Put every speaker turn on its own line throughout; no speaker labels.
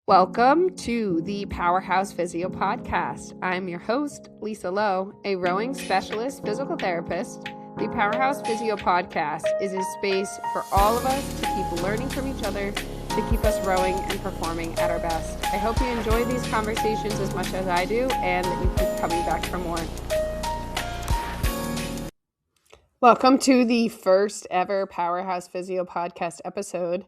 Welcome to the Powerhouse Physio Podcast. I'm your host, Lisa Lowe, a rowing specialist physical therapist. The Powerhouse Physio Podcast is a space for all of us to keep learning from each other, to keep us rowing and performing at our best. I hope you enjoy these conversations as much as I do and that you keep coming back for more. Welcome to the first ever Powerhouse Physio Podcast episode.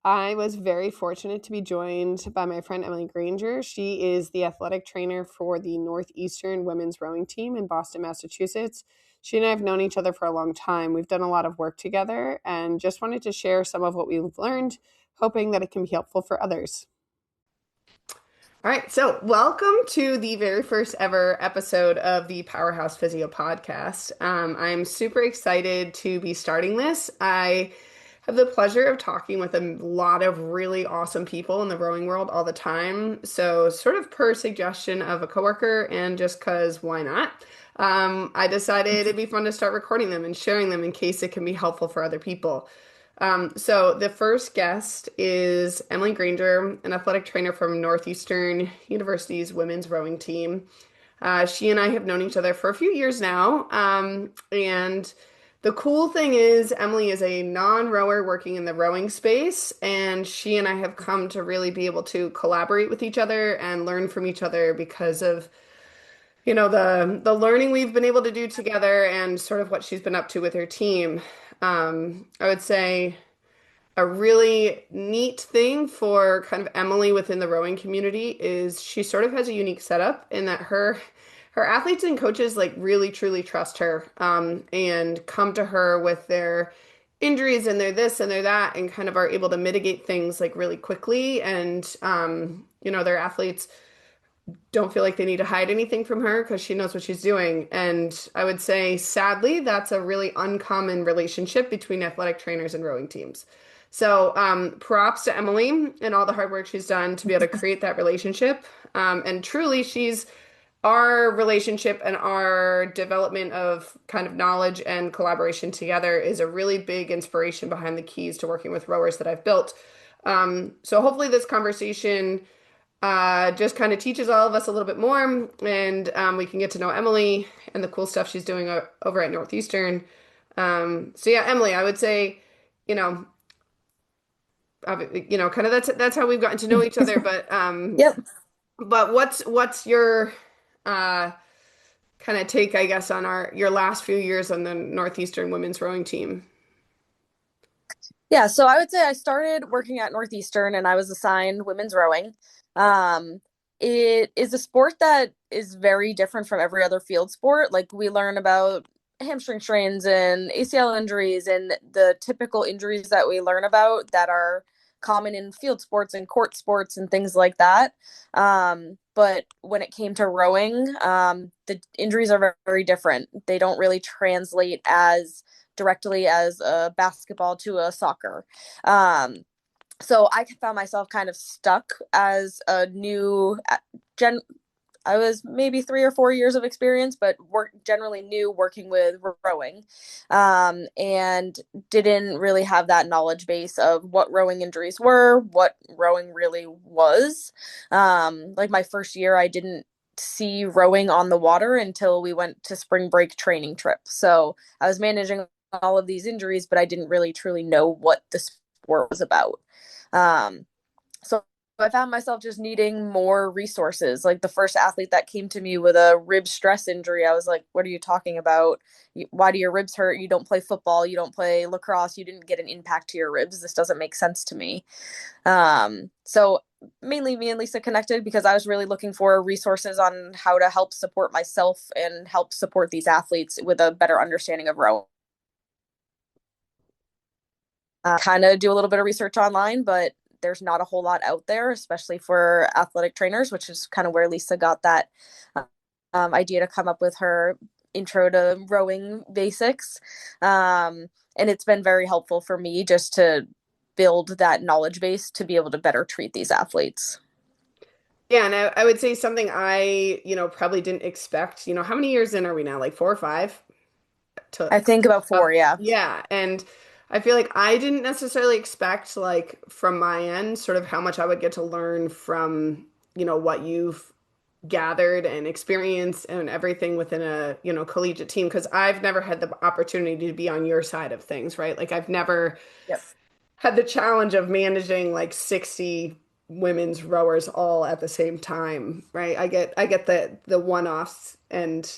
I was very fortunate to be joined by my friend Emily Granger. She is the athletic trainer for the Northeastern women's rowing team in Boston, Massachusetts. She and I have known each other for a long time. We've done a lot of work together and just wanted to share some of what we've learned, hoping that it can be helpful for others. All right, so welcome to the very first ever episode of the Powerhouse Physio Podcast. I'm super excited to be starting this. I have the pleasure of talking with a lot of really awesome people in the rowing world all the time. So sort of per suggestion of a coworker and just because why not? I decided it'd be fun to start recording them and sharing them in case it can be helpful for other people. So the first guest is Emily Granger, an athletic trainer from Northeastern University's women's rowing team. She and I have known each other for a few years now, and the cool thing is Emily is a non-rower working in the rowing space, and she and I have come to really be able to collaborate with each other and learn from each other because of, the learning we've been able to do together and sort of what she's been up to with her team. I would say a really neat thing for kind of Emily within the rowing community is she sort of has a unique setup in that her athletes and coaches like really truly trust her and come to her with their injuries and their this and their that and kind of are able to mitigate things like really quickly and their athletes don't feel like they need to hide anything from her because she knows what she's doing. And I would say sadly that's a really uncommon relationship between athletic trainers and rowing teams. So props to Emily and all the hard work she's done to be able to create that relationship. And truly she's our relationship and our development of kind of knowledge and collaboration together is a really big inspiration behind the keys to working with rowers that I've built. So hopefully this conversation just kind of teaches all of us a little bit more and we can get to know Emily and the cool stuff she's doing over at Northeastern. So yeah, Emily, I would say, kind of that's how we've gotten to know each other. But
Yep.
But what's your kind of take, I guess, on your last few years on the Northeastern women's rowing team?
Yeah, so I would say I started working at Northeastern and I was assigned women's rowing. It is a sport that is very different from every other field sport. Like we learn about hamstring strains and ACL injuries and the typical injuries that we learn about that are common in field sports and court sports and things like that. But when it came to rowing, the injuries are very, very different. They don't really translate as directly as a basketball to a soccer. So I found myself kind of stuck as a new I was maybe 3 or 4 years of experience, but generally new working with rowing, and didn't really have that knowledge base of what rowing injuries were, what rowing really was. Like my first year, I didn't see rowing on the water until we went to spring break training trip. So I was managing all of these injuries, but I didn't really truly know what the sport was about. So I found myself just needing more resources. Like the first athlete that came to me with a rib stress injury, I was like, what are you talking about? Why do your ribs hurt? You don't play football. You don't play lacrosse. You didn't get an impact to your ribs. This doesn't make sense to me. So mainly me and Lisa connected because I was really looking for resources on how to help support myself and help support these athletes with a better understanding of rowing. Kind of do a little bit of research online, but there's not a whole lot out there, especially for athletic trainers, which is kind of where Lisa got that idea to come up with her intro to rowing basics. And it's been very helpful for me just to build that knowledge base to be able to better treat these athletes.
Yeah, and I would say something I, probably didn't expect. How many years in are we now? Like 4 or 5?
I think about 4, yeah.
Yeah, and I feel like I didn't necessarily expect like from my end sort of how much I would get to learn from, what you've gathered and experienced and everything within a, collegiate team because I've never had the opportunity to be on your side of things, right? Like I've never
Yep.
had the challenge of managing like 60 women's rowers all at the same time, right? I get the one-offs and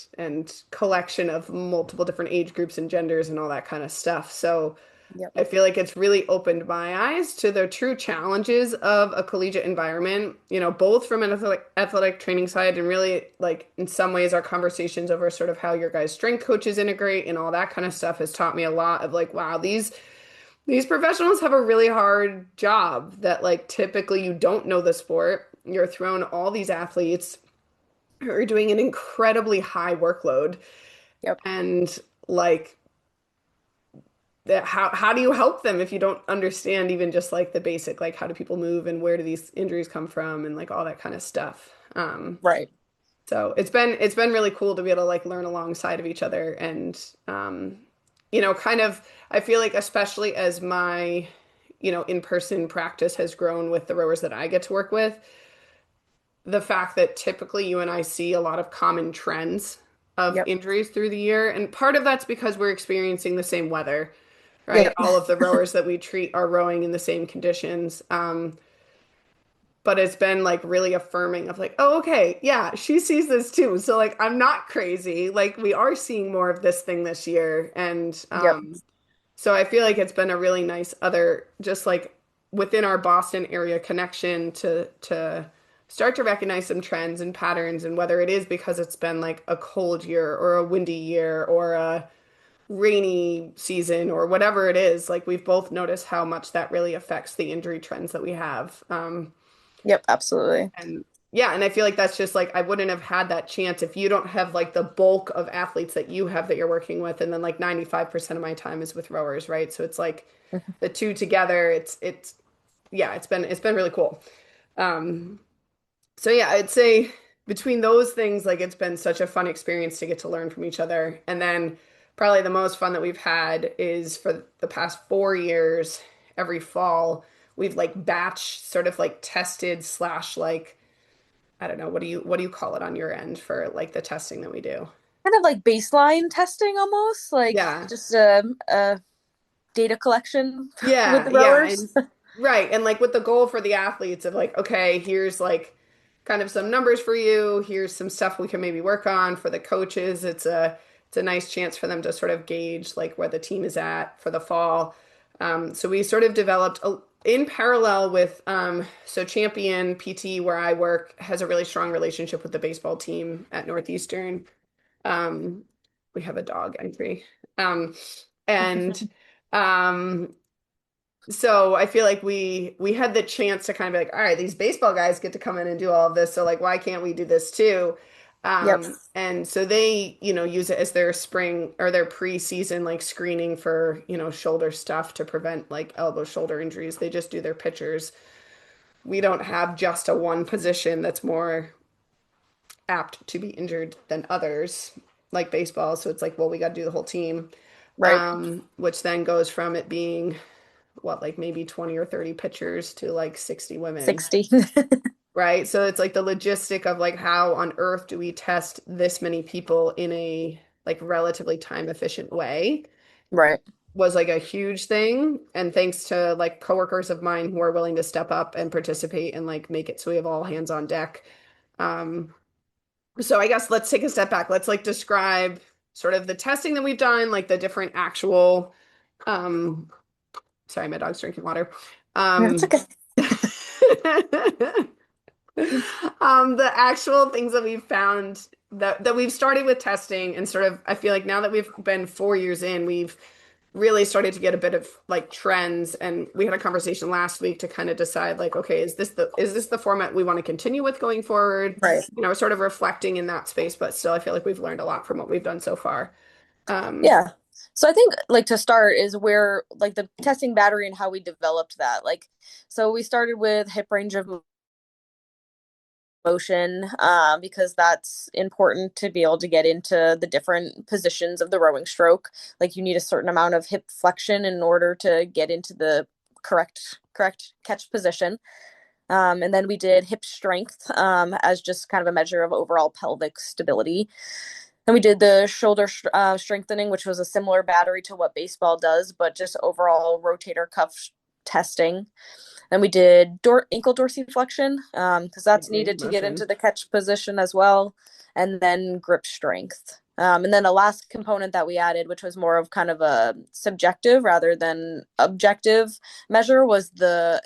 collection of multiple different age groups and genders and all that kind of stuff. So
Yep.
I feel like it's really opened my eyes to the true challenges of a collegiate environment, both from an athletic training side and really like in some ways our conversations over sort of how your guys' strength coaches integrate and all that kind of stuff has taught me a lot of like, wow, these professionals have a really hard job that like typically you don't know the sport. You're thrown all these athletes who are doing an incredibly high workload
Yep.
and like that how do you help them if you don't understand even just like the basic like how do people move and where do these injuries come from and like all that kind of stuff.
Right.
So it's been really cool to be able to like learn alongside of each other and kind of I feel like especially as my in-person practice has grown with the rowers that I get to work with, the fact that typically you and I see a lot of common trends of
Yep.
injuries through the year. And part of that's because we're experiencing the same weather, right?
Yep.
All of the rowers that we treat are rowing in the same conditions. But it's been like really affirming of like, oh, okay, yeah, she sees this too. So like I'm not crazy. Like we are seeing more of this thing this year. And
Yep.
so I feel like it's been a really nice other just like within our Boston area connection to start to recognize some trends and patterns and whether it is because it's been like a cold year or a windy year or a rainy season or whatever it is, like we've both noticed how much that really affects the injury trends that we have.
Yep. Absolutely.
And yeah, and I feel like that's just like I wouldn't have had that chance if you don't have like the bulk of athletes that you have that you're working with, and then like 95% of my time is with rowers, right? So it's like
Mhm.
the two together, it's yeah, it's been really cool. Um, so yeah, I'd say between those things, like it's been such a fun experience to get to learn from each other. And then probably the most fun that we've had is for the past 4 years, every fall, we've like batch sort of like tested slash like I don't know, what do you call it on your end for like the testing that we do?
Kind of like baseline testing almost, like
Yeah.
just a data collection with
Yeah,
the
yeah,
rowers.
and right, and like with the goal for the athletes of like, okay, here's like kind of some numbers for you. Here's some stuff we can maybe work on for the coaches. It's a nice chance for them to sort of gauge like where the team is at for the fall. So we sort of developed in parallel with so Champion PT where I work has a really strong relationship with the baseball team at Northeastern. Um, we have a dog entry. And um so I feel like we had the chance to kind of be like, all right, these baseball guys get to come in and do all of this, so like why can't we do this too?
Yep.
And so they, use it as their spring or their preseason like screening for, shoulder stuff to prevent like elbow shoulder injuries. They just do their pitchers. We don't have just a one position that's more apt to be injured than others, like baseball. So it's like, well, we got to do the whole team.
Right.
Which then goes from it being what, like maybe 20 or 30 pitchers to like 60 women,
60.
right? So it's like the logistic of like how on earth do we test this many people in a like relatively time efficient way
Right.
was like a huge thing. And thanks to like coworkers of mine who are willing to step up and participate and like make it so we have all hands on deck. Um, so I guess let's take a step back. Let's like describe sort of the testing that we've done, like the different actual um sorry, my dog's drinking water.
That's
Um
okay.
the actual things that we've found that we've started with testing and sort of I feel like now that we've been 4 years in, we've really started to get a bit of like trends and we had a conversation last week to kind of decide like, okay, is this the format we want to continue with going forward?
Right.
Sort of reflecting in that space, but still I feel like we've learned a lot from what we've done so far. Um,
Yeah. So I think like to start is where like the testing battery and how we developed that. Like so we started with hip range of motion, because that's important to be able to get into the different positions of the rowing stroke. Like you need a certain amount of hip flexion in order to get into the correct catch position. And then we did hip strength, as just kind of a measure of overall pelvic stability. And we did the shoulder strengthening, which was a similar battery to what baseball does, but just overall rotator cuff testing. Then we did ankle dorsiflexion, because
Like
that's
range
needed
of
to get into
motion.
the catch position as well. And then grip strength. And then a last component that we added, which was more of kind of a subjective rather than objective measure, was the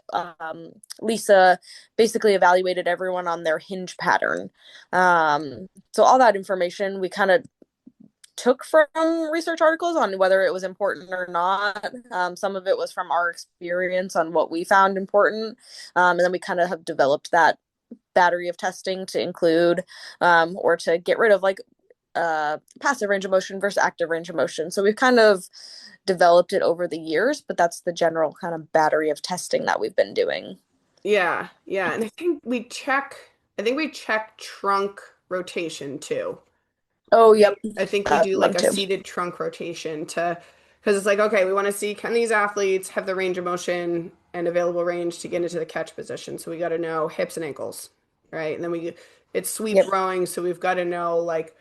Lisa basically evaluated everyone on their hinge pattern. So all that information we kind of took from research articles on whether it was important or not. Some of it was from our experience on what we found important. And then we kind of have developed that battery of testing to include, or to get rid of, like passive range of motion versus active range of motion. So we've kind of developed it over the years, but that's the general kind of battery of testing that we've been doing.
Yeah, yeah. And I think we check trunk rotation too.
Oh, yep.
I think we
That
do like
one
a
too.
seated trunk rotation to, because it's like, okay, we want to see can these athletes have the range of motion and available range to get into the catch position. So we got to know hips and ankles, right? And then it's sweep
Yep.
rowing. So we've got to know like,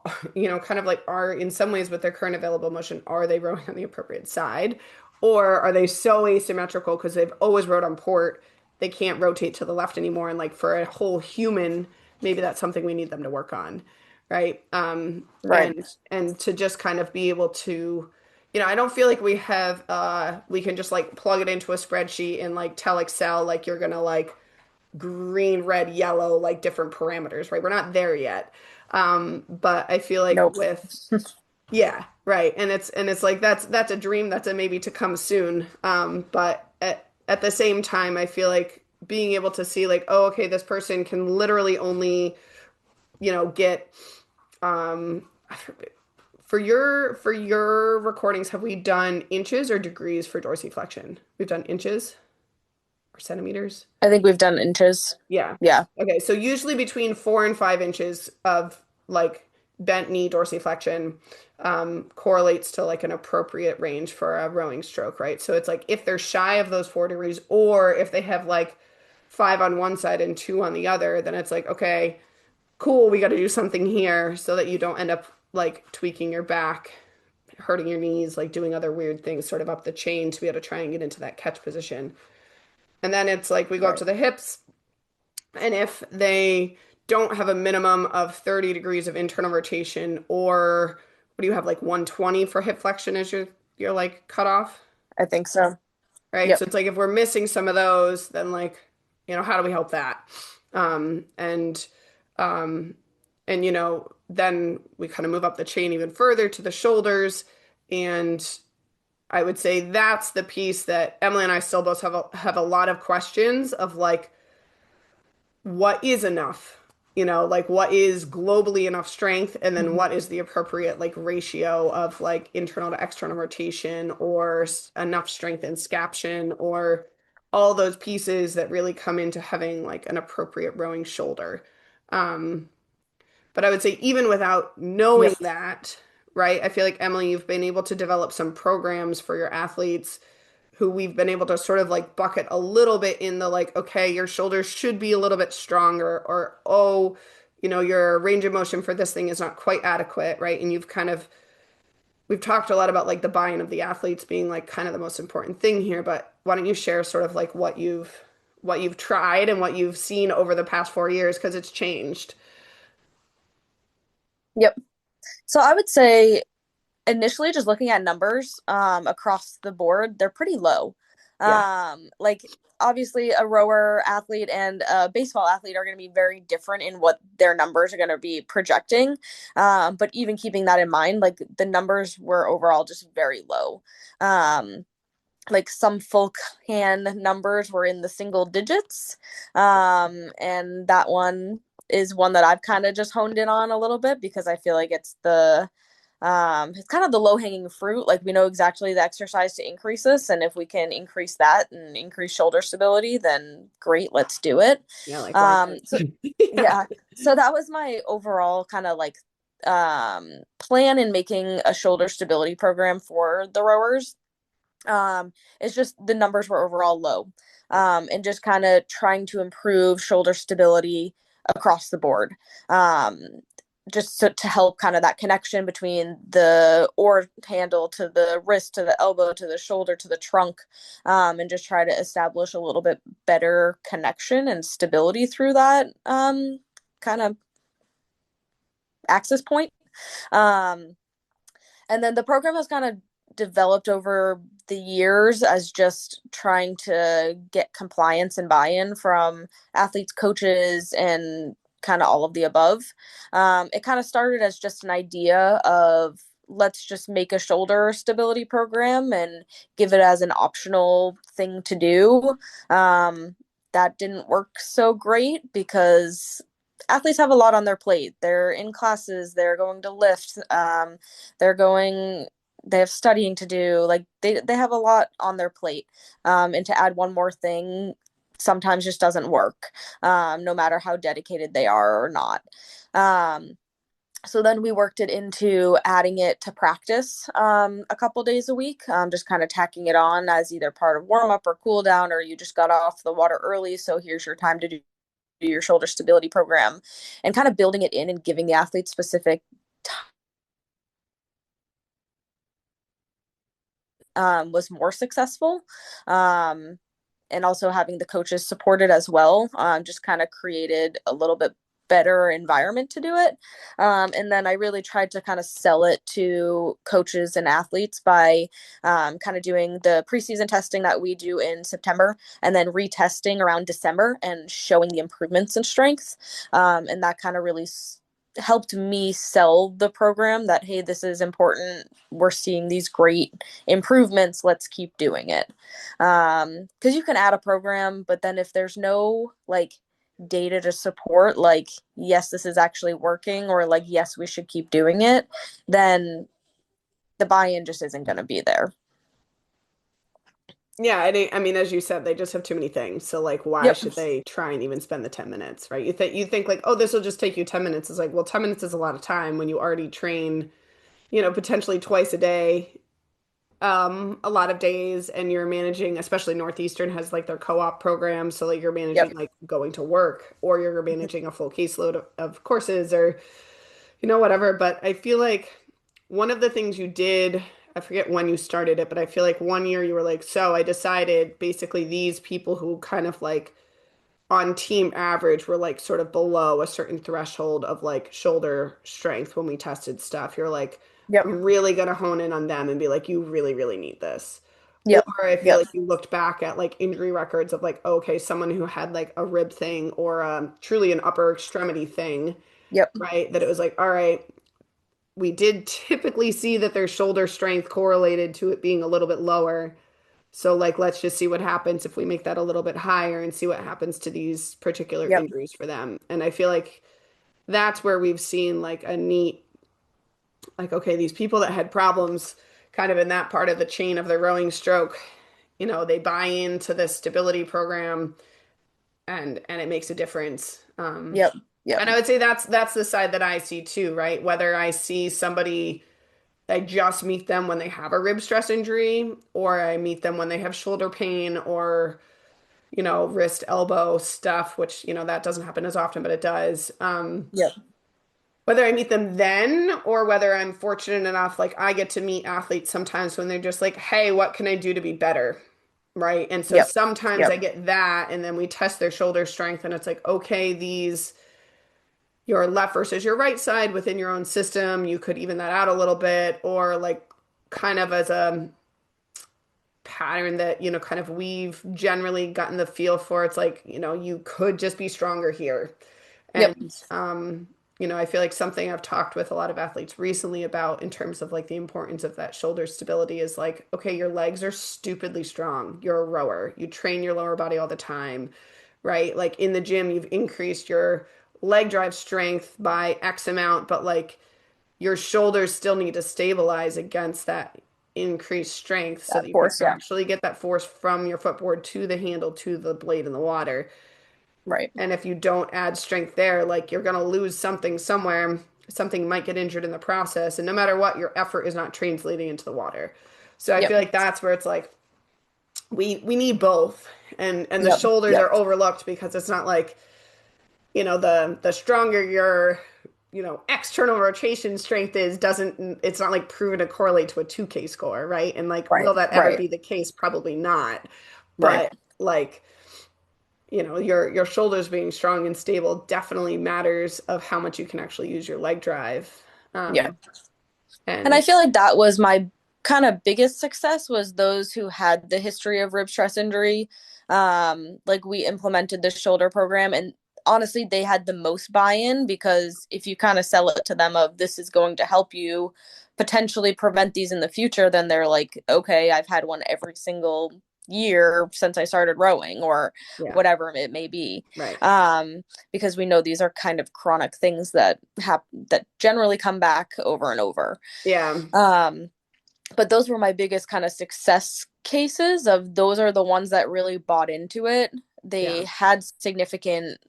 kind of like are in some ways with their current available motion, are they rowing on the appropriate side? Or are they so asymmetrical because they've always rowed on port, they can't rotate to the left anymore? And like for a whole human, maybe that's something we need them to work on, right?
Right.
And to just kind of be able to, I don't feel like we can just like plug it into a spreadsheet and like tell Excel like you're gonna like green, red, yellow, like different parameters, right? We're not there yet. But I feel like
Nope.
yeah, right. And it's like that's a dream, that's a maybe to come soon. But at the same time, I feel like being able to see like, oh, okay, this person can literally only, get um for your recordings, have we done inches or degrees for dorsiflexion? We've done inches or centimeters?
I think we've done inches.
Yeah.
Yeah.
Okay. So usually between 4 and 5 inches of like bent knee dorsiflexion correlates to like an appropriate range for a rowing stroke, right? So it's like if they're shy of those 4 degrees, or if they have like five on one side and two on the other, then it's like, okay, cool, we got to do something here so that you don't end up like tweaking your back, hurting your knees, like doing other weird things sort of up the chain to be able to try and get into that catch position. And then it's like we go up
Right.
to the hips. And if they don't have a minimum of 30 degrees of internal rotation, or what do you have, like 120 for hip flexion as your like cutoff,
I think so.
right?
Yep.
So it's like if we're missing some of those, then like, how do we help that? Um, and um, and then we kind of move up the chain even further to the shoulders. And I would say that's the piece that Emily and I still both have a lot of questions of like, what is enough, like what is globally enough strength, and then
Mhm.
what is the appropriate like ratio of like internal to external rotation, or enough strength in scaption, or all those pieces that really come into having like an appropriate rowing shoulder. um but I would say even without knowing
Yep.
that, right, I feel like Emily, you've been able to develop some programs for your athletes who we've been able to sort of like bucket a little bit in the like, okay, your shoulders should be a little bit stronger, or, oh, your range of motion for this thing is not quite adequate, right? And we've talked a lot about like the buy-in of the athletes being like kind of the most important thing here, but why don't you share sort of like what you've tried and what you've seen over the past 4 years, because it's changed.
Yep. So I would say initially just looking at numbers across the board, they're pretty low.
Yeah.
Like obviously a rower athlete and a baseball athlete are going to be very different in what their numbers are going to be projecting. But even keeping that in mind, like the numbers were overall just very low. Um, like some folk hand numbers were in the single digits. And that one is one that I've kind of just honed in on a little bit because I feel like it's the It's kind of the low-hanging fruit. Like we know exactly the exercise to increase this, and if we can increase that and increase shoulder stability, then great, let's do it.
Yeah, like why
So
not? Yeah.
yeah, so that was my overall kind of like plan in making a shoulder stability program for the rowers. It's just the numbers were overall low, and just kind of trying to improve shoulder stability across the board. Um, just to help kind of that connection between the oar handle to the wrist to the elbow to the shoulder to the trunk, and just try to establish a little bit better connection and stability through that kind of access point. Um, and then the program has kind of developed over the years as just trying to get compliance and buy-in from athletes, coaches, and kind of all of the above. It kind of started as just an idea of let's just make a shoulder stability program and give it as an optional thing to do. That didn't work so great because athletes have a lot on their plate. They're in classes, they're going to lift, they're going they have studying to do. Like they have a lot on their plate. And to add one more thing sometimes just doesn't work, no matter how dedicated they are or not. Um, so then we worked it into adding it to practice a couple days a week, just kind of tacking it on as either part of warm up or cool down, or you just got off the water early, so here's your time to do your shoulder stability program, and kind of building it in and giving the athletes specific was more successful. Um, and also having the coaches supported as well, just kind of created a little bit better environment to do it. And then I really tried to kind of sell it to coaches and athletes by kind of doing the preseason testing that we do in September and then retesting around December and showing the improvements in strength. And that kind of really helped me sell the program that, hey, this is important. We're seeing these great improvements. Let's keep doing it. Because you can add a program, but then if there's no like data to support, like, yes, this is actually working, or like, yes, we should keep doing it, then the buy-in just isn't going to be there.
Yeah, I mean, as you said, they just have too many things. So like, why
Yep.
should they try and even spend the 10 minutes, right? You think like, oh, this will just take you 10 minutes. It's like, well, 10 minutes is a lot of time when you already train, potentially twice a day, a lot of days, and you're managing, especially Northeastern has like their co-op program. So like you're
Yep.
managing like going to work, or you're managing a full caseload of courses, or whatever. But I feel like one of the things you did, I forget when you started it, but I feel like one year you were like, so I decided basically these people who kind of like on team average were like sort of below a certain threshold of like shoulder strength when we tested stuff. You're like,
Yep.
I'm really gonna hone in on them and be like, you really, really need this. Or
Yep.
I feel
Yep.
like you looked back at like injury records of like, okay, someone who had like a rib thing or truly an upper extremity thing,
Yep.
right? That it was like, all right, we did typically see that their shoulder strength correlated to it being a little bit lower. So, like, let's just see what happens if we make that a little bit higher and see what happens to these particular
Yep.
injuries for them. And I feel like that's where we've seen like a neat, like, okay, these people that had problems kind of in that part of the chain of their rowing stroke, they buy into this stability program and it makes a difference.
Yep. Yep.
And I would say that's the side that I see too, right? Whether I see somebody, I just meet them when they have a rib stress injury, or I meet them when they have shoulder pain or, wrist, elbow stuff, which, that doesn't happen as often, but it does.
Yep.
Whether I meet them then or whether I'm fortunate enough, like I get to meet athletes sometimes when they're just like, hey, what can I do to be better? Right. And so
Yep.
sometimes
Yep.
I get that, and then we test their shoulder strength, and it's like, okay, your left versus your right side within your own system, you could even that out a little bit, or like kind of as a pattern that, kind of we've generally gotten the feel for. It's like, you could just be stronger here.
Yep.
And, I feel like something I've talked with a lot of athletes recently about in terms of like the importance of that shoulder stability is like, okay, your legs are stupidly strong. You're a rower. You train your lower body all the time, right? Like in the gym, you've increased your leg drive strength by X amount, but like your shoulders still need to stabilize against that increased strength so that
That
you can
force, yeah.
actually get that force from your footboard to the handle to the blade in the water.
Right.
And if you don't add strength there, like you're going to lose something somewhere. Something might get injured in the process. And no matter what, your effort is not translating into the water. So I feel
Yep.
like that's where it's like we need both. And the
Yep.
shoulders
Yep.
are overlooked because it's not like, the stronger your, external rotation strength is, doesn't it's not like proven to correlate to a 2K score, right? And like,
Right.
will that ever
Right.
be the case? Probably not.
Right.
But like, your shoulders being strong and stable definitely matters of how much you can actually use your leg drive.
Yeah.
Um,
And I
and
feel like that was my kind of biggest success was those who had the history of rib stress injury. Like we implemented the shoulder program and honestly they had the most buy-in because if you kind of sell it to them of this is going to help you potentially prevent these in the future, then they're like, okay, I've had one every single year since I started rowing or
yeah,
whatever it may be.
right.
Because we know these are kind of chronic things that that generally come back over and over.
Yeah,
Um, but those were my biggest kind of success cases of those are the ones that really bought into it.
yeah.
They had significant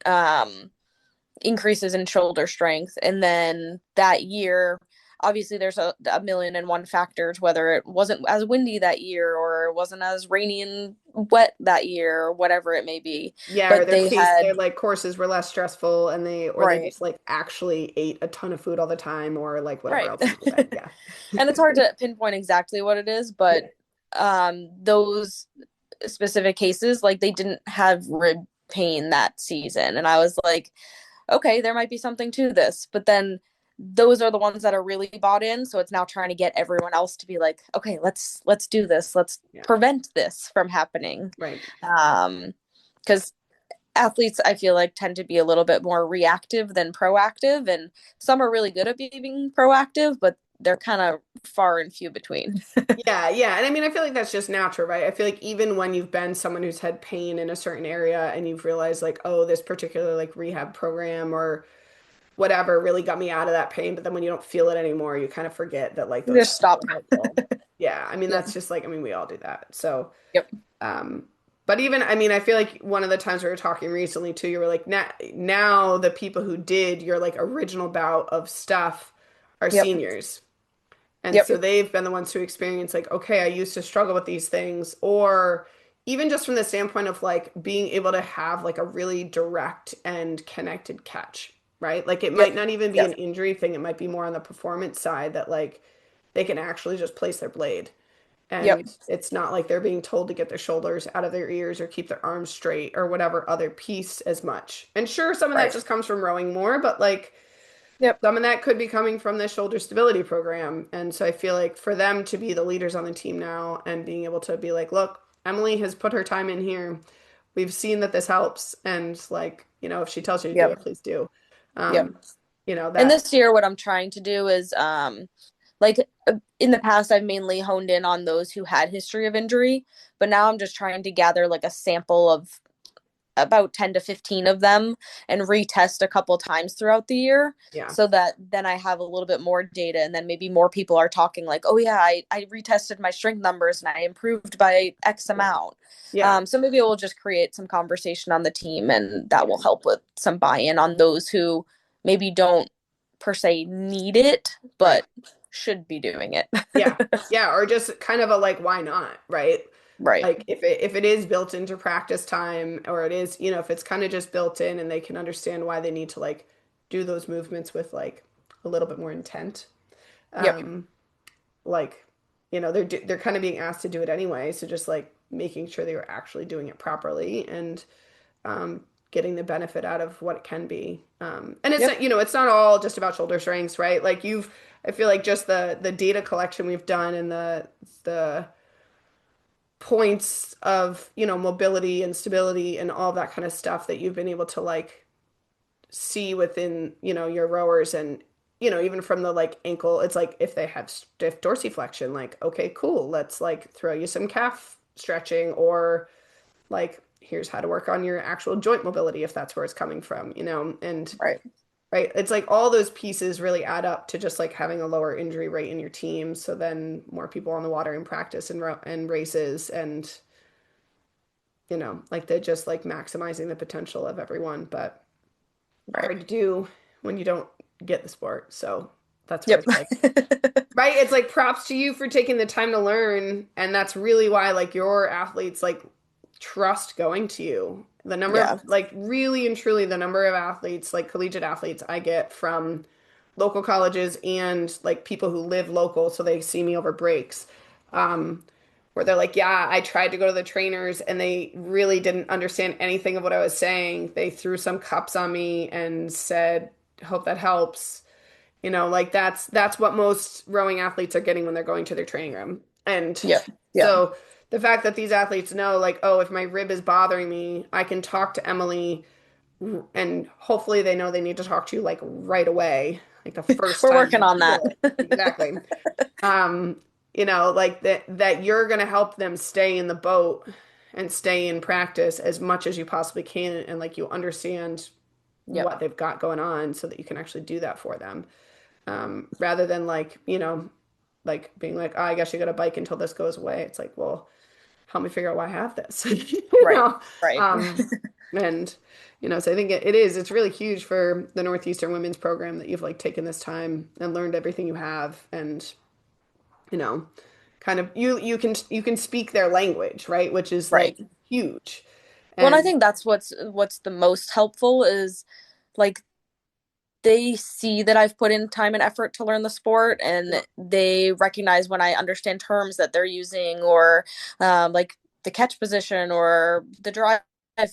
increases in shoulder strength. And then that year, obviously, there's a million and one factors, whether it wasn't as windy that year or it wasn't as rainy and wet that year or whatever it may be.
Yeah, or
But they
their
had,
like courses were less stressful and they
right,
just like actually ate a ton of food all the time or like whatever
right.
else could be that. Yeah.
And it's hard to pinpoint exactly what it is, but
Yeah.
those specific cases, like they didn't have rib pain that season. And I was like, okay, there might be something to this. But then those are the ones that are really bought in. So it's now trying to get everyone else to be like, okay, let's do this. Let's
Yeah.
prevent this from happening.
Right.
Because athletes I feel like tend to be a little bit more reactive than proactive. And some are really good at being proactive, but they're kind of far and few between.
Yeah, yeah. And I mean, I feel like that's just natural, right? I feel like even when you've been someone who's had pain in a certain area and you've realized like, oh, this particular like rehab program or whatever really got me out of that pain, but then when you don't feel it anymore, you kind of forget that like those
Just
things
stop.
were helpful. Yeah, I mean,
Yep.
that's just like, I mean, we all do that. So,
Yep.
um, but even, I mean, I feel like one of the times we were talking recently too, you were like, now the people who did your like original bout of stuff are
Yep.
seniors. And
Yep.
so they've been the ones who experience like, okay, I used to struggle with these things, or even just from the standpoint of like being able to have like a really direct and connected catch, right? Like it
Yep.
might not even be
Yep.
an injury thing, it might be more on the performance side that like they can actually just place their blade.
Yep.
And it's not like they're being told to get their shoulders out of their ears or keep their arms straight or whatever other piece as much. And sure, some of that
Right.
just comes from rowing more, but like
Yep.
some of that could be coming from the shoulder stability program. And so I feel like for them to be the leaders on the team now and being able to be like, look, Emily has put her time in here. We've seen that this helps. And like, if she tells you to do
Yep.
it, please do.
Yep.
Um,
And
that,
this year, what I'm trying to do is, like in the past, I've mainly honed in on those who had history of injury, but now I'm just trying to gather like a sample of about 10 to 15 of them and retest a couple times throughout the year
yeah,
so that then I have a little bit more data and then maybe more people are talking like, oh yeah, I retested my strength numbers and I improved by X amount.
yeah,
So maybe it will just create some conversation on the team and that
yeah,
will help with some buy-in on those who maybe don't per se need it,
right.
but should be doing it.
Yeah. Yeah. Or just kind of a like, why not? Right.
Right.
Like if it is built into practice time or it is, if it's kind of just built in and they can understand why they need to like do those movements with like a little bit more intent.
Yep.
Um, like, they're kind of being asked to do it anyway. So just like making sure they are actually doing it properly and getting the benefit out of what it can be. And it's
Yep.
not, it's not all just about shoulder strengths, right? Like I feel like just the data collection we've done and the points of, mobility and stability and all that kind of stuff that you've been able to like see within, your rowers and, even from the like ankle, it's like if they have stiff dorsiflexion, like, okay, cool, let's like throw you some calf stretching or like here's how to work on your actual joint mobility if that's where it's coming from, and
Right.
right? It's like all those pieces really add up to just like having a lower injury rate in your team. So then more people on the water in practice and races and, like they're just like maximizing the potential of everyone, but
Right.
hard to do when you don't get the sport. So that's where
Yep.
it's like, right? It's like props to you for taking the time to learn. And that's really why like your athletes like trust going to you. The number of
Yeah.
like really and truly the number of athletes, like collegiate athletes I get from local colleges and like people who live local so they see me over breaks. Where they're like, yeah, I tried to go to the trainers and they really didn't understand anything of what I was saying. They threw some cups on me and said, hope that helps. Like that's what most rowing athletes are getting when they're going to their training room. And
Yep. Yep.
so the fact that these athletes know, like, oh, if my rib is bothering me, I can talk to Emily, and hopefully they know they need to talk to you like right away, like the first
We're
time
working
they
on that.
feel it. Exactly. Um, like that you're gonna help them stay in the boat and stay in practice as much as you possibly can, and like you understand
Yep.
what they've got going on so that you can actually do that for them. Rather than like, like being like, oh, I guess you got to bike until this goes away. It's like, well, help me figure out why I have this,
Right. Right.
and, so I think it's really huge for the Northeastern women's program that you've like taken this time and learned everything you have. And, you know, kind of, you can speak their language, right? Which is like
Right.
huge.
Well, and I
And
think that's what's the most helpful is like they see that I've put in time and effort to learn the sport, and
yeah,
they recognize when I understand terms that they're using, or like the catch position or the drive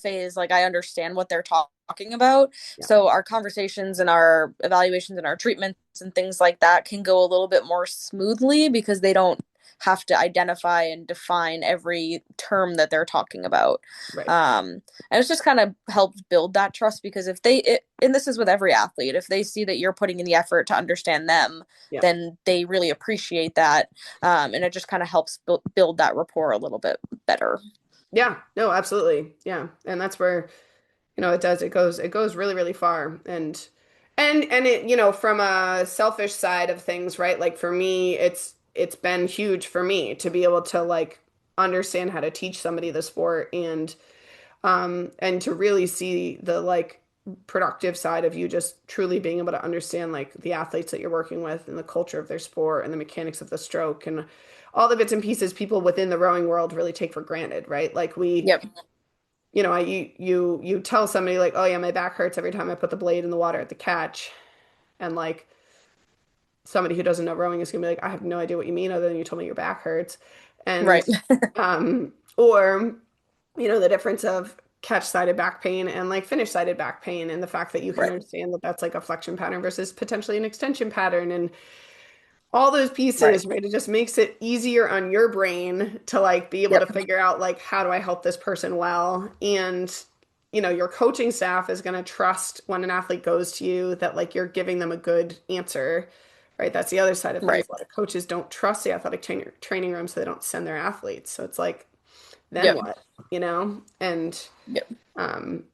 phase. Like I understand what they're talking about.
yeah,
So our conversations and our evaluations and our treatments and things like that can go a little bit more smoothly because they don't have to identify and define every term that they're talking about.
right.
And it's just kind of helped build that trust because and this is with every athlete, if they see that you're putting in the effort to understand them,
Yeah.
then they really appreciate that. And it just kind of helps build that rapport a little bit better.
Yeah, no, absolutely. Yeah. And that's where, it goes really, really far. And it, from a selfish side of things, right? Like for me, it's been huge for me to be able to like understand how to teach somebody the sport and to really see the like productive side of you just truly being able to understand like the athletes that you're working with and the culture of their sport and the mechanics of the stroke and all the bits and pieces people within the rowing world really take for granted, right? Like
Yep.
you tell somebody like, oh yeah, my back hurts every time I put the blade in the water at the catch, and like somebody who doesn't know rowing is gonna be like, I have no idea what you mean other than you told me your back hurts, and
Right.
or the difference of catch-sided back pain and like finish-sided back pain, and the fact that you can
Right.
understand that that's like a flexion pattern versus potentially an extension pattern, and all those
Right.
pieces, right? It just makes it easier on your brain to like be able to
Yep.
figure out like how do I help this person well? And your coaching staff is going to trust when an athlete goes to you that like you're giving them a good answer, right? That's the other side of things.
Right.
A lot of coaches don't trust the athletic training room, so they don't send their athletes. So it's like, then
Yep.
what? And
Yep.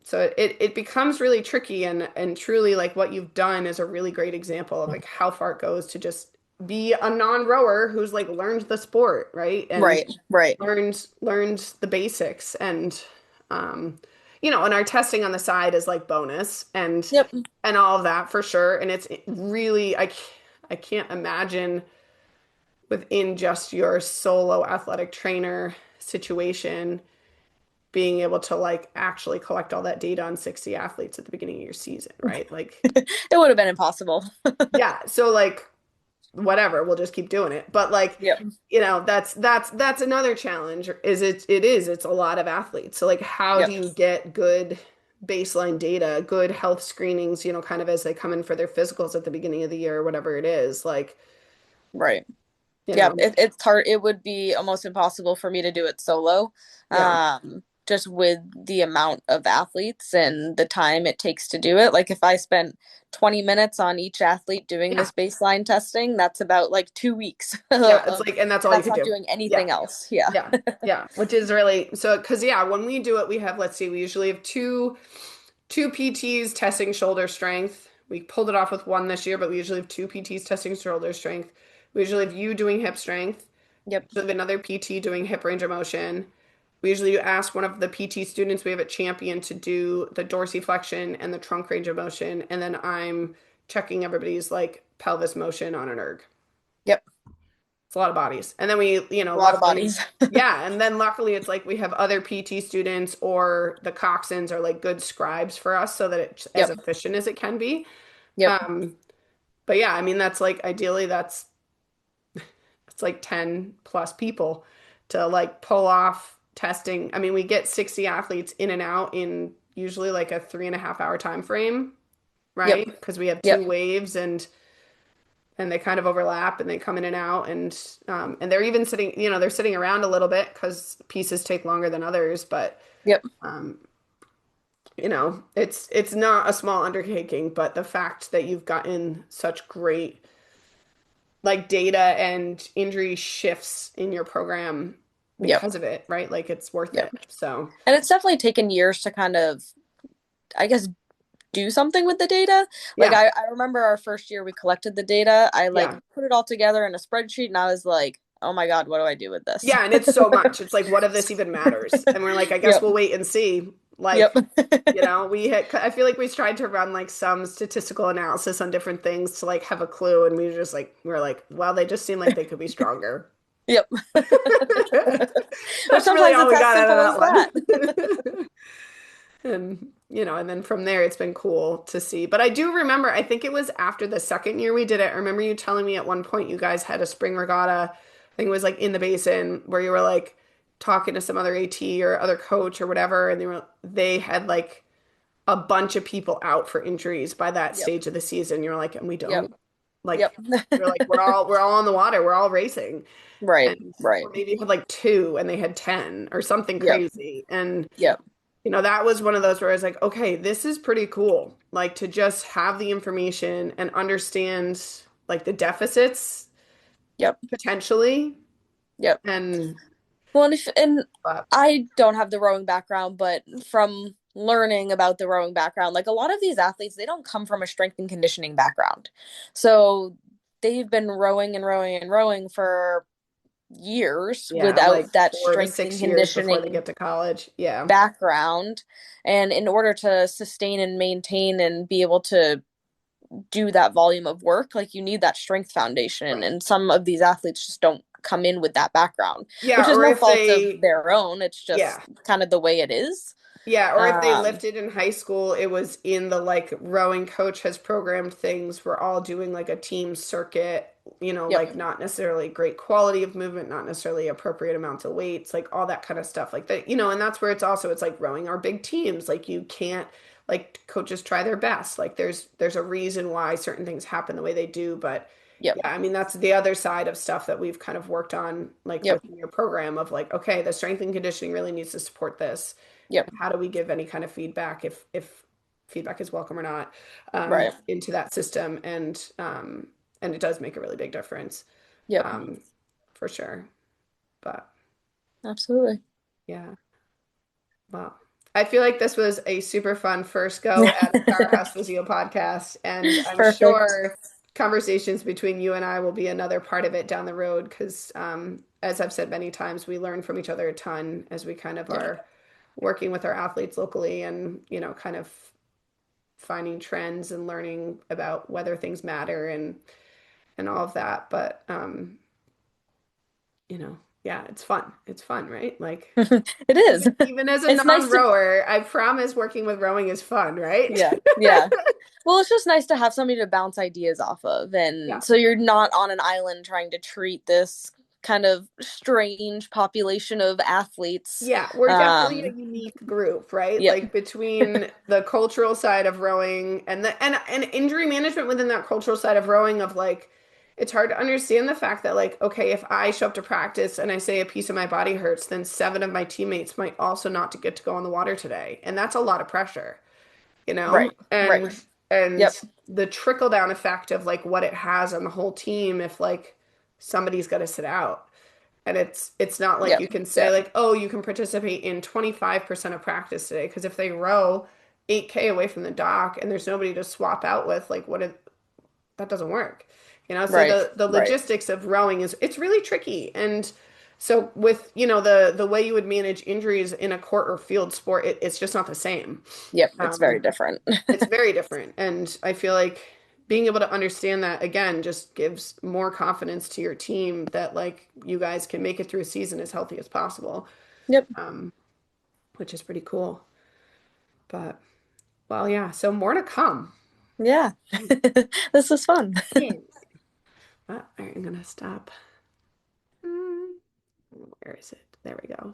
so it becomes really tricky, and truly like what you've done is a really great example of like how far it goes to just be a non-rower who's like learned the sport, right? And
Right. Right.
learned the basics, um and our testing on the side is like bonus
Yep.
and all of that for sure. And it's really I can't imagine within just your solo athletic trainer situation being able to like actually collect all that data on 60 athletes at the beginning of your season, right? Like,
It would have been impossible.
yeah, so like whatever, we'll just keep doing it. But like,
Yep.
that's another challenge it's a lot of athletes. So like how do
Yep.
you get good baseline data, good health screenings, kind of as they come in for their physicals at the beginning of the year or whatever it is, like,
Right.
you
Yeah,
know,
it's hard. It would be almost impossible for me to do it solo,
yeah.
just with the amount of athletes and the time it takes to do it. Like if I spent 20 minutes on each athlete doing
Yeah.
this baseline testing, that's about like 2 weeks
Yeah, it's
of,
like, and that's
and
all you
that's
could
not
do.
doing
Yeah.
anything else. Yeah.
Yeah. Yeah. Which is really so because yeah, when we do it, we have, let's see, we usually have two PTs testing shoulder strength. We pulled it off with one this year, but we usually have two PTs testing shoulder strength. We usually have you doing hip strength.
Yep.
We usually have another PT doing hip range of motion. We usually ask one of the PT students, we have a champion, to do the dorsiflexion and the trunk range of motion, and then I'm checking everybody's like pelvis motion on an erg.
Yep.
It's a lot of bodies. And then we,
A lot of
luckily,
bodies.
yeah, and then luckily it's like we have other PT students or the coxswains are like good scribes for us so that it's as
Yep.
efficient as it can be.
Yep.
Um, but yeah, I mean that's like ideally that's it's like 10 plus people to like pull off testing. I mean, we get 60 athletes in and out in usually like a 3.5 hour time frame,
Yep.
right? Because we have two
Yep.
waves and they kind of overlap and they come in and out and they're even sitting, they're sitting around a little bit because pieces take longer than others, but
Yep.
um, it's not a small undertaking, but the fact that you've gotten such great like data and injury shifts in your program
Yep.
because of it, right? Like it's worth
Yep.
it. So
And it's definitely taken years to kind of, I guess, do something with the data. Like
yeah,
I remember our first year we collected the data. I like
yeah,
put it all together in a spreadsheet and I was like, oh my God, what do I do with this?
yeah. And it's so much. It's like, what if this even matters? And we're like, I guess
Yep.
we'll wait and see.
Yep.
Like, I feel like we tried to run like some statistical analysis on different things to like have a clue. And we were like, well, they just seem like they could be stronger.
Yep. Or
That's really
sometimes
all
it's
we
as
got out
simple as
of
that.
that one. And then from there, it's been cool to see. But I do remember, I think it was after the second year we did it. I remember you telling me at one point you guys had a spring regatta. I think it was like in the basin where you were like talking to some other AT or other coach or whatever, and they had like a bunch of people out for injuries by that
Yep.
stage of the season. You're like, and we
Yep.
don't. Like
Yep.
you're like, we're all on the water, we're all racing.
Right.
And
Right.
or maybe you had like two and they had 10 or something
Yep.
crazy. And
Yep.
that was one of those where I was like, okay, this is pretty cool. Like to just have the information and understand like the deficits
Yep.
potentially.
Yep.
And
Well, and
but
I don't have the rowing background, but from learning about the rowing background, like a lot of these athletes, they don't come from a strength and conditioning background. So they've been rowing and rowing and rowing for years
yeah, like
without that
4 to 6
strength and
years before they
conditioning
get to college. Yeah.
background. And in order to sustain and maintain and be able to do that volume of work, like you need that strength foundation.
Right.
And some of these athletes just don't come in with that background,
Yeah,
which is
or
no
if
fault of
they
their own. It's
yeah.
just kind of the way it is.
Yeah, or if they
Um,
lifted in high school, it was in the like rowing coach has programmed things. We're all doing like a team circuit,
yep,
like not necessarily great quality of movement, not necessarily appropriate amounts of weights, like all that kind of stuff like that, and that's where it's like rowing our big teams. Like you can't like coaches try their best. Like there's a reason why certain things happen the way they do, but
yep,
yeah, I mean that's the other side of stuff that we've kind of worked on like
yep,
within your program of like, okay, the strength and conditioning really needs to support this
yep,
how do we give any kind of feedback if feedback is welcome or not
right,
into that system and it does make a really big difference
yep,
um, for sure but
absolutely.
yeah well I feel like this was a super fun first go at the Powerhouse Physio podcast and I'm
Perfect.
sure conversations between you and I will be another part of it down the road because as I've said many times we learn from each other a ton as we kind of
Yep,
are working with our athletes locally and kind of finding trends and learning about whether things matter and all of that but yeah, it's fun, right? Like
it is.
even as a
It's nice to,
non-rower I promise working with rowing is fun, right?
yeah, yeah. Well, it's just nice to have somebody to bounce ideas off of.
Yeah,
And so you're not on an island trying to treat this kind of strange population of athletes.
yeah, we're definitely a unique group, right?
Yep,
Like between the cultural side of rowing and and injury management within that cultural side of rowing of like it's hard to understand the fact that like okay, if I show up to practice and I say a piece of my body hurts, then seven of my teammates might also not to get to go on the water today. And that's a lot of pressure, you know?
right, right.
And
Yep,
the trickle down effect of like what it has on the whole team if like somebody's got to sit out. And it's not like
yep,
you can say
yep,
like, oh, you can participate in 25% of practice today. Because if they row 8K away from the dock and there's nobody to swap out with, like that doesn't work. So
Right.
the
Right.
logistics of rowing it's really tricky. And so with, the way you would manage injuries in a court or field sport, it's just not the same.
Yep, it's very
Um,
different.
it's very different. And I feel like being able to understand that again just gives more confidence to your team that like you guys can make it through a season as healthy as possible,
Yep.
um, which is pretty cool. But well, yeah, so more to come.
Yeah. This was fun.
Yeah. All right, I'm gonna stop. Where is it? There we go.